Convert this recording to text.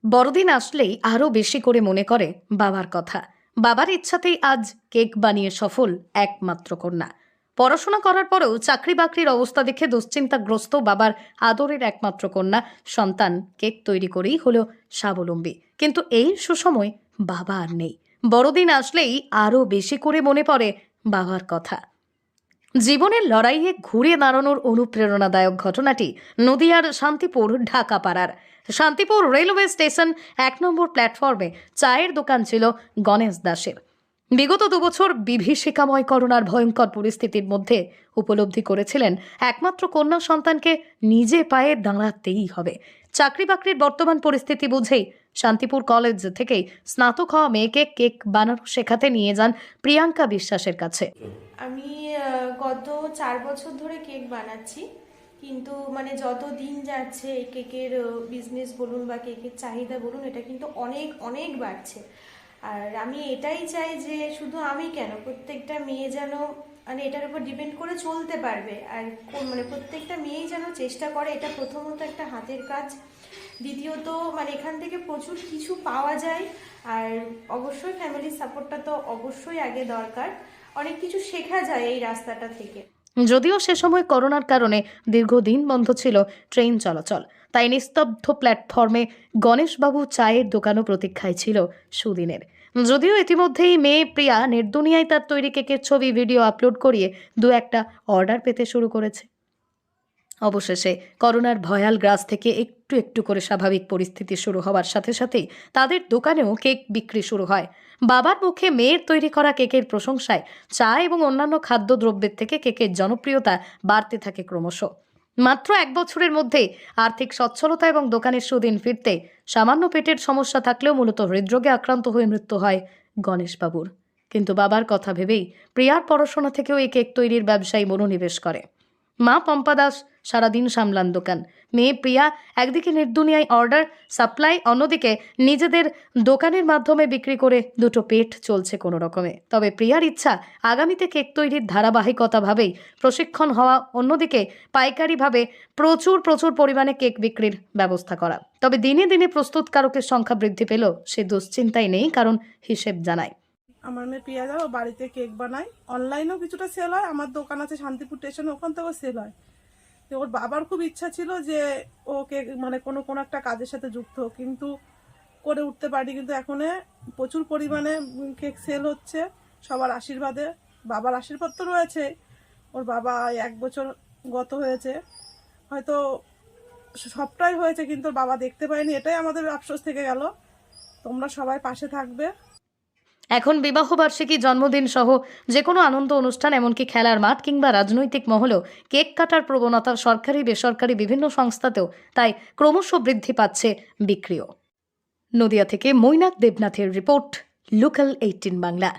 বড়দিন আসলেই আরো বেশি করে মনে করে বাবার কথা। বাবার ইচ্ছাতেই আজ কেক বানিয়ে সফল একমাত্র কন্যা। পড়াশোনা করার পরেও চাকরি বাকরির অবস্থা দেখে দুশ্চিন্তাগ্রস্ত বাবার আদরের একমাত্র কন্যা সন্তান কেক তৈরি করেই হলো স্বাবলম্বী। কিন্তু এই সুসময় বাবা আর নেই। বড়দিন আসলেই আরো বেশি করে মনে পড়ে বাবার কথা। জীবনের লড়াইয়ে ঘুরে দাঁড়ানোর অনুপ্রেরণাদায়ক ঘটনাটি নদিয়ার শান্তিপুর ঢাকা পাড়ার শান্তিপুর রেলওয়ে স্টেশন ১ নম্বর প্ল্যাটফর্মে চায়ের দোকান ছিল গণেশ দাসের। বিগত ২ বছর বিভীষিকাময় করোনার ভয়ঙ্কর পরিস্থিতির মধ্যে উপলব্ধি করেছিলেন একমাত্র কন্যা সন্তানকে নিজে পায়ে দাঁড়াতেই হবে। চাকরি বাকরির বর্তমান পরিস্থিতি বুঝেই শান্তিপুর কলেজ থেকেই স্নাতক হওয়া মেয়েকে কেক বানানো শেখাতে নিয়ে যান প্রিয়াঙ্কা বিশ্বাসের কাছে। আমি গত ৪ বছর ধরে কেক বানাচ্ছি, কিন্তু মানে যত দিন যাচ্ছে এই কেকের বিজনেস বলুন বা কেকের চাহিদা বলুন, এটা কিন্তু অনেক অনেক বাড়ছে। আর আমি এটাই চাই যে শুধু আমি কেন, প্রত্যেকটা মেয়ে যেন মানে এটার উপর ডিপেন্ড করে চলতে পারবে। আর মানে প্রত্যেকটা মেয়েই যেন চেষ্টা করে। এটা প্রথমত একটা হাতের কাজ, দ্বিতীয়ত মানে এখান থেকে প্রচুর কিছু পাওয়া যায়। আর অবশ্যই ফ্যামিলির সাপোর্টটা তো অবশ্যই আগে দরকার। অনেক কিছু শেখা যায় এই রাস্তাটা থেকে। যদিও সে সময় করোনার কারণে দীর্ঘদিন বন্ধ ছিল ট্রেন চলাচল, তাই নিস্তব্ধ প্ল্যাটফর্মে গণেশবাবু চায়ের দোকানও প্রতীক্ষায় ছিল সুদিনের। যদিও ইতিমধ্যেই মেয়ে প্রিয়া নেটদুনিয়ায় তার তৈরি কেকের ছবি ভিডিও আপলোড করিয়ে দু একটা অর্ডার পেতে শুরু করেছে। অবশেষে করোনার ভয়াল গ্রাস থেকে একটু একটু করে স্বাভাবিক পরিস্থিতি শুরু হওয়ার সাথে সাথেই তাদের দোকানেও কেক বিক্রি শুরু হয়। বাবার মুখে মেয়ের তৈরি করা কেকের প্রশংসায় চা এবং অন্যান্য খাদ্যদ্রব্যের থেকে কেকের জনপ্রিয়তা বাড়তে থাকে ক্রমশ। মাত্র ১ বছরের মধ্যেই আর্থিক সচ্ছলতা এবং দোকানের সুদিন ফিরতে সামান্য পেটের সমস্যা থাকলেও মূলত হৃদরোগে আক্রান্ত হয়ে মৃত্যু হয় গণেশবাবুর। কিন্তু বাবার কথা ভেবেই প্রিয়ার পড়াশোনা থেকেও এই কেক তৈরির ব্যবসায় মনোনিবেশ করে। মা পম্পা দাস সারাদিন সামলান দোকান। মেয়ে প্রিয়া একদিকে নির্দুনিয়ায় অর্ডার সাপ্লাই, অন্যদিকে নিজেদের দোকানের মাধ্যমে বিক্রি করে দুটো পেট চলছে কোনো রকমে। তবে প্রিয়ার ইচ্ছা আগামীতে কেক তৈরির ধারাবাহিকতা ভাবেই প্রশিক্ষণ হওয়া, অন্যদিকে পাইকারিভাবে প্রচুর পরিমাণে কেক বিক্রির ব্যবস্থা করা। তবে দিনে দিনে প্রস্তুতকারকের সংখ্যা বৃদ্ধি পেল সে দুশ্চিন্তায় নেই, কারণ হিসেব জানায়। আমার মেয়ে প্রিয়া যাও বাড়িতে কেক বানায়, অনলাইনেও কিছুটা সেল হয়, আমার দোকান আছে শান্তিপুর স্টেশনে, ওখান থেকেও সেল হয়। তো ওর বাবার খুব ইচ্ছা ছিল যে ও কেক মানে কোনো একটা কাজের সাথে যুক্ত হোক, কিন্তু করে উঠতে পারি। কিন্তু এখন প্রচুর পরিমাণে কেক সেল হচ্ছে সবার আশীর্বাদে, বাবার আশীর্বাদ তো রয়েছে। ওর বাবা ১ বছর গত হয়েছে, হয়তো সবটাই হয়েছে কিন্তু ওর বাবা দেখতে পায়নি, এটাই আমাদের আফসোস থেকে গেল। তোমরা সবাই পাশে থাকবে। এখন বিবাহবার্ষিকী, জন্মদিন সহ যে কোনো আনন্দ অনুষ্ঠান, এমনকি খেলার মাঠ কিংবা রাজনৈতিক মহলেও কেক কাটার প্রবণতা সরকারি বেসরকারি বিভিন্ন সংস্থাতেও তাই ক্রমশ বৃদ্ধি পাচ্ছে বিক্রিও। নদিয়া থেকে মৈনাক দেবনাথের রিপোর্ট, লোকাল 18 বাংলা।